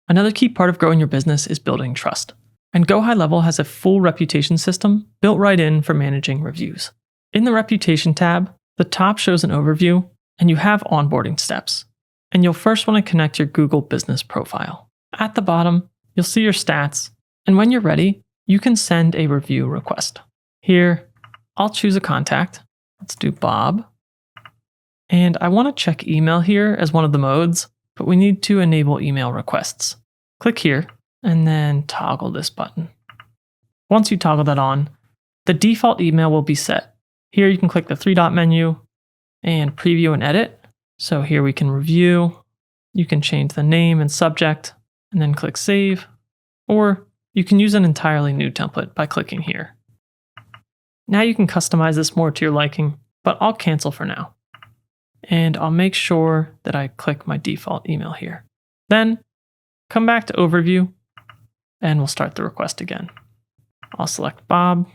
Another key part of growing your business is building trust. And GoHighLevel has a full reputation system built right in for managing reviews. In the Reputation tab, the top shows an overview, and you have onboarding steps. And you'll first want to connect your Google Business profile. At the bottom, you'll see your stats, and when you're ready, you can send a review request. Here, I'll choose a contact. Let's do Bob. And I want to check email here as one of the modes, but we need to enable email requests. Click here, and then toggle this button. Once you toggle that on, the default email will be set. Here you can click the three-dot menu and preview and edit. So here we can review. You can change the name and subject, and then click Save. Or you can use an entirely new template by clicking here. Now you can customize this more to your liking, but I'll cancel for now. And I'll make sure that I click my default email here. Then come back to Overview, and we'll start the request again. I'll select Bob.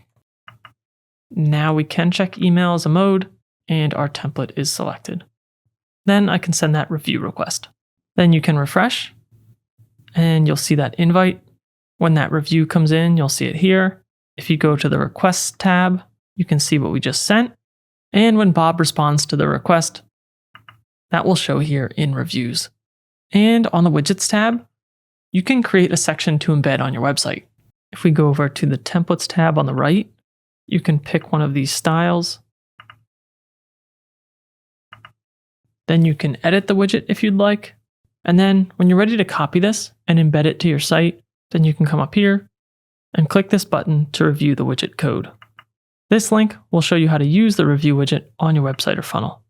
Now we can check email as a mode, and our template is selected. Then I can send that review request. Then you can refresh, and you'll see that invite. When that review comes in, you'll see it here. If you go to the Requests tab, you can see what we just sent. And when Bob responds to the request, that will show here in Reviews. And on the Widgets tab, you can create a section to embed on your website. If we go over to the Templates tab on the right, you can pick one of these styles. Then you can edit the widget if you'd like. And then when you're ready to copy this and embed it to your site, then you can come up here and click this button to review the widget code. This link will show you how to use the review widget on your website or funnel.